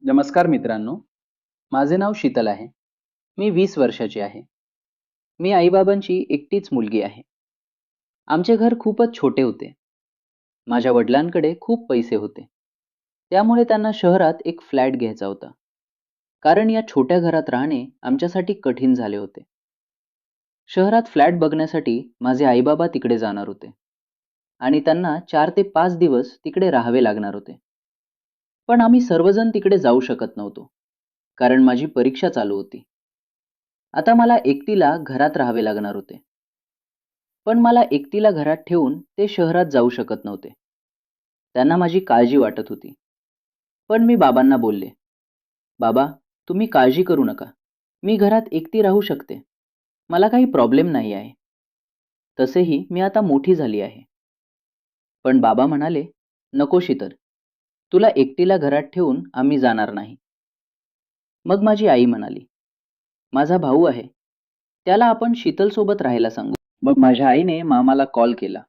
नमस्कार मित्रांनो, माझे नाव शीतल आहे. मी 20 वर्षाची आहे. मी आई-बाबांची एकटीच मुलगी आहे. आमचे घर खूपच छोटे होते. माझ्या वडिलांकडे खूप पैसे होते. त्यामुळे त्यांना शहरात एक फ्लॅट घ्यायचा होता. कारण या छोट्या घरात राहणे आमच्यासाठी कठीण झाले होते. शहरात फ्लॅट बघण्यासाठी माझे आई-बाबा तिकडे जाणार होते आणि त्यांना 4 ते 5 दिवस तिकडे राहावे लागणार होते. पण आम्ही सर्वजण तिकडे जाऊ शकत नव्हतो. कारण माझी परीक्षा चालू होती. आता मला एकटीला घरात राहावे लागणार होते. पण मला एकटीला घरात ठेवून ते शहरात जाऊ शकत नव्हते. त्यांना माझी काळजी वाटत होती. पण मी बाबांना बोलले, "बाबा, तुम्ही काळजी करू नका. मी घरात एकटी राहू शकते. मला काही प्रॉब्लेम नाही आहे. तसेही मी आता मोठी झाली आहे." पण बाबा म्हणाले, "नको शीतल, तुला एकटीला घरात ठेवून आम्ही जाणार नाही." मग माझी आई म्हणाली, "माझा भाऊ आहे. त्याला आपण शीतलसोबत राहायला सांगू." मग माझ्या आईने मामाला कॉल केला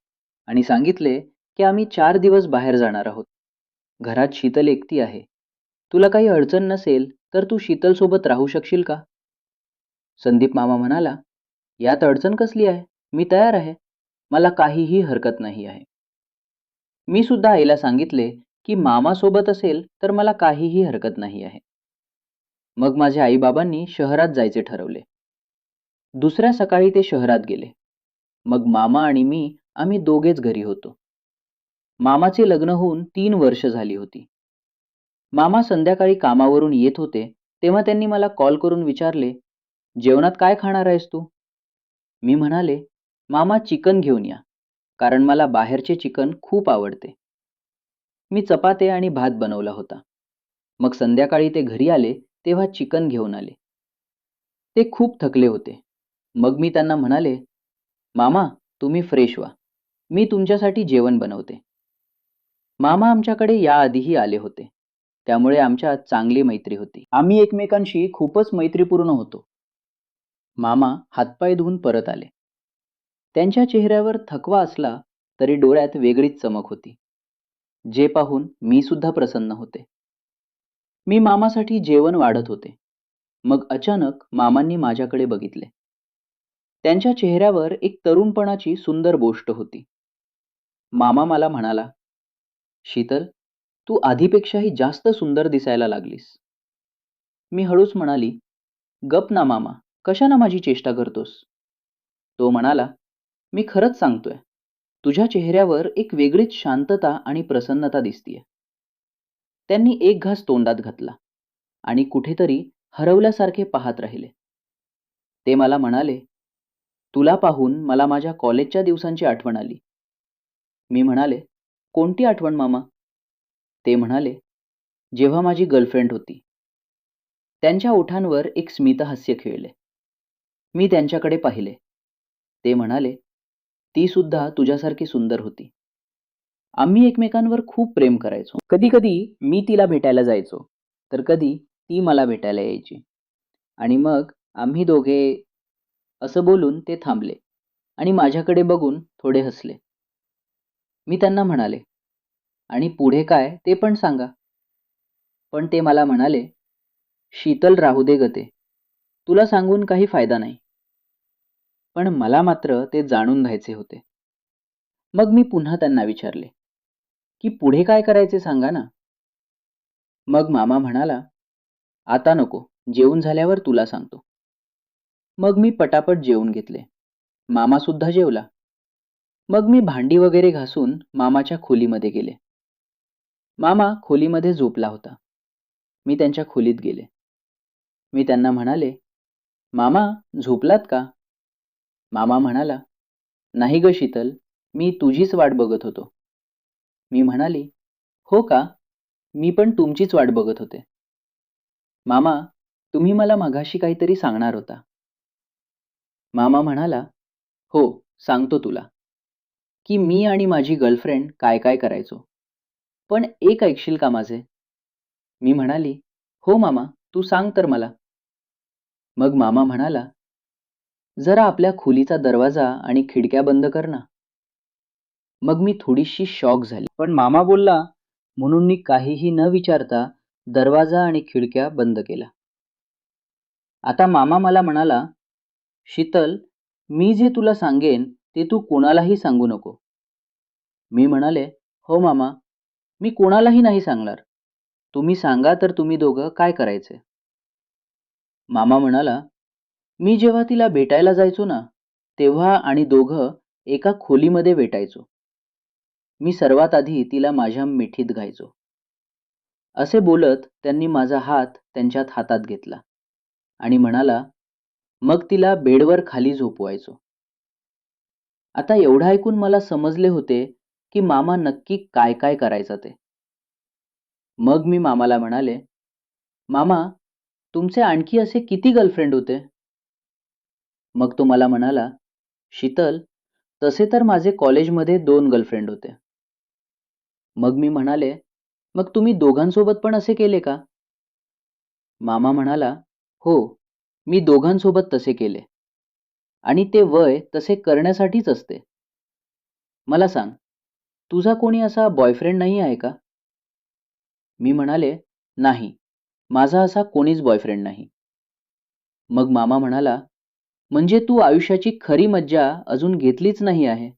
आणि सांगितले की आम्ही 4 दिवस बाहेर जाणार आहोत. घरात शीतल एकटी आहे. तुला काही अडचण नसेल तर तू शीतल सोबत राहू शकशील का? संदीप मामा म्हणाला, यात अडचण कसली आहे? मी तयार आहे. मला काहीही हरकत नाही आहे. मी सुद्धा आईला सांगितले की मामा सोबत असेल तर मला काहीही हरकत नाही आहे. मग माझ्या आई-बाबांनी शहरात जायचे ठरवले. दुसऱ्या सकाळी ते शहरात गेले. मग मामा आणि मी आम्ही दोघेच घरी होतो. मामाचे लग्न होऊन 3 वर्ष झाली होती. मामा संध्याकाळी कामावरून येत होते तेव्हा त्यांनी मला कॉल करून विचारले, जेवणात काय खाणार आहेस तू? मी म्हणाले, मामा चिकन घेऊन या, कारण मला बाहेरचे चिकन खूप आवडते. मी चपाते आणि भात बनवला होता. मग संध्याकाळी ते घरी आले तेव्हा चिकन घेऊन आले. ते खूप थकले होते. मग मी त्यांना म्हणाले, मामा, तुम्ही फ्रेश व्हा. मी तुमच्यासाठी जेवण बनवते. मामा आमच्याकडे याआधीही आले होते. त्यामुळे आमच्यात चांगली मैत्री होती. आम्ही एकमेकांशी खूपच मैत्रीपूर्ण होतो. मामा हातपाय धुवून परत आले. त्यांच्या चेहऱ्यावर थकवा असला तरी डोळ्यात वेगळीच चमक होती. जे पाहून मी सुद्धा प्रसन्न होते. मी मामासाठी जेवण वाढत होते. मग अचानक मामांनी माझ्याकडे बघितले. त्यांच्या चेहऱ्यावर एक तरुणपणाची सुंदर गोष्ट होती. मामा मला म्हणाला, शीतल, तू आधीपेक्षाही जास्त सुंदर दिसायला लागलीस. मी हळूच म्हणाली, गप ना मामा, कशाला माझी चेष्टा करतोस? तो म्हणाला, मी खरंच सांगतोय. तुझ्या चेहऱ्यावर एक वेगळीच शांतता आणि प्रसन्नता दिसतीये. त्यांनी एक घास तोंडात घातला आणि कुठेतरी हरवल्यासारखे पाहत राहिले. ते मला म्हणाले, तुला पाहून मला माझ्या कॉलेजच्या दिवसांची आठवण आली. मी म्हणाले, कोणती आठवण मामा? ते म्हणाले, जेव्हा माझी गर्लफ्रेंड होती. त्यांच्या ओठांवर एक स्मितहास्य खेळले. मी त्यांच्याकडे पाहिले. ते म्हणाले, ती सुद्धा तुझ्यासारखी सुंदर होती. आम्ही एकमेकांवर खूप प्रेम करायचो. कधी कधी मी तिला भेटायला जायचो, तर कधी ती मला भेटायला यायची. आणि मग आम्ही दोघे असं बोलून ते थांबले आणि माझ्याकडे बघून थोडे हसले. मी त्यांना म्हणाले, आणि पुढे काय ते पण सांगा. पण ते मला म्हणाले, शीतल राहू दे गते, तुला सांगून काही फायदा नाही. पण मला मात्र ते जाणून घ्यायचे होते. मग मी पुन्हा त्यांना विचारले, की पुढे काय करायचे सांगा ना. मग मामा म्हणाला, आता नको, जेवून झाल्यावर तुला सांगतो. मग मी पटापट जेवून घेतले. मामा सुद्धा जेवला. मग मी भांडी वगैरे घासून मामाच्या खोलीमध्ये गेले. मामा खोलीमध्ये झोपला होता. मी त्यांच्या खोलीत गेले. मी त्यांना म्हणाले, मामा, झोपलात का? मामा म्हणाला, नाही ग शीतल, मी तुझीच वाट बघत होतो. मी म्हणाली, हो का? मी पण तुमचीच वाट बघत होते. मामा, तुम्ही मला मगाशी काहीतरी सांगणार होता. मामा म्हणाला, हो, सांगतो तुला, की मी आणि माझी गर्लफ्रेंड काय काय करायचो. पण एक ऐकशील का माझे? मी म्हणाली, हो मामा, तू सांग तर मला. मग मामा म्हणाला, जरा आपल्या खोलीचा दरवाजा आणि खिडक्या बंद कर ना. मग मी थोडीशी शॉक झाली. पण मामा बोलला म्हणून मी काहीही न विचारता दरवाजा आणि खिडक्या बंद केल्या. आता मामा मला म्हणाला, "शीतल, मी जे तुला सांगेन ते तू कोणालाही सांगू नको." मी म्हणाले, "हो मामा, मी कोणालाही नाही सांगणार. तुम्ही सांगा तर तुम्ही दोघं काय करायचे?" मामा म्हणाला, "मी जेव्हा तिला भेटायला जायचो ना, तेव्हा आणि दोघं एका खोलीमध्ये भेटायचो. मी सर्वात आधी तिला माझ्या मिठीत घ्यायचो." असे बोलत त्यांनी माझा हात त्यांच्यात हातात घेतला आणि म्हणाला, "मग तिला बेडवर खाली झोपवायचो." आता एवढं ऐकून मला समजले होते की मामा नक्की काय काय करायचा ते. मग मी मामाला म्हणाले, "मामा, तुमचे आणखी असे किती गर्लफ्रेंड होते?" मग तो मला म्हणाला, "शीतल, तसे तर माझे कॉलेजमध्ये 2 गर्लफ्रेंड होते." मग मी म्हणाले, "मग तुम्ही दोघांसोबत पण असे केले का?" मामा म्हणाला, "हो, मी दोघांसोबत तसे केले आणि ते वय तसे करण्यासाठीच असते. मला सांग, तुझा कोणी असा बॉयफ्रेंड नाही आहे का?" मी म्हणाले, "नाही, माझा असा कोणीच बॉयफ्रेंड नाही." मग मामा म्हणाला, "म्हणजे तू आयुष्याची खरी मज्जा अजून घेतलीच नाही आहे."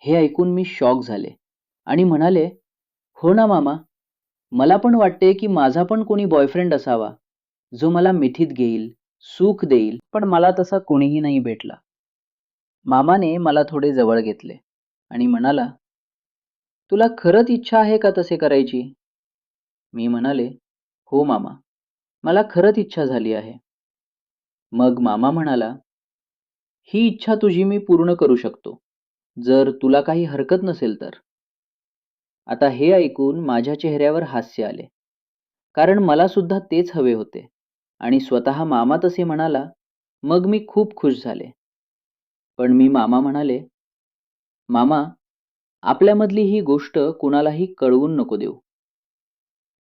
हे ऐकून मी शॉक झाले आणि म्हणाले, "हो ना मामा, मला पण वाटते की माझा पण कोणी बॉयफ्रेंड असावा, जो मला मिठीत घेईल, सुख देईल, पण मला तसा कोणीही नाही भेटला." मामाने मला थोडे जवळ घेतले आणि म्हणाला, "तुला खरंच इच्छा आहे का तसे करायची?" मी म्हणाले, "हो मामा, मला खरंच इच्छा झाली आहे." मग मामा म्हणाला, "ही इच्छा तुझी मी पूर्ण करू शकतो, जर तुला काही हरकत नसेल तर." आता हे ऐकून माझ्या चेहऱ्यावर हास्य आले, कारण मला सुद्धा तेच हवे होते आणि स्वतः मामा तसे म्हणाला, मग मी खूप खुश झाले. पण मी मामा म्हणाले, "मामा, आपल्यामधली ही गोष्ट कुणालाही कळवून नको देऊ."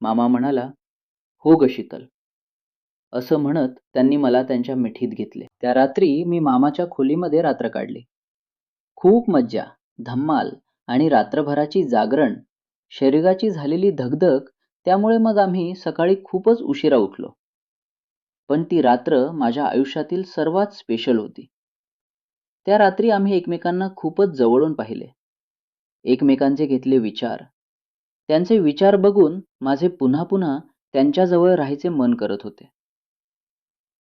मामा म्हणाला, "हो ग शीतल." असं म्हणत त्यांनी मला त्यांच्या मिठीत घेतले. त्या रात्री मी मामाच्या खोलीमध्ये रात्र काढली. खूप मज्जा, धम्माल आणि रात्रभराची जागरण, शरीराची झालेली धगधग, त्यामुळे मग आम्ही सकाळी खूपच उशिरा उठलो. पण ती रात्र माझ्या आयुष्यातील सर्वात स्पेशल होती. त्या रात्री आम्ही एकमेकांना खूपच जवळून पाहिले. एकमेकांचे घेतले विचार. त्यांचे विचार बघून माझे पुन्हा पुन्हा त्यांच्याजवळ राहायचे मन करत होते.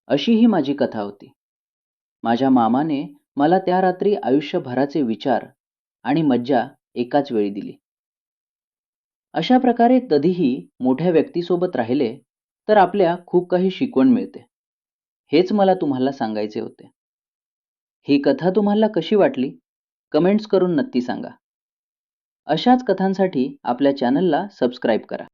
अशी ही माझी कथा होती. माझ्या मामाने मला त्या रात्री आयुष्यभराचे विचार आणि मज्जा एकाच वेळी दिली. अशा प्रकारे कधीही मोठ्या व्यक्तीसोबत राहिले तर आपल्या खूप काही शिकवण मिळते. हेच मला तुम्हाला सांगायचे होते. ही कथा तुम्हाला कशी वाटली? कमेंट्स करून नक्की सांगा. अशाच कथांसाठी आपल्या चॅनलला सबस्क्राईब करा.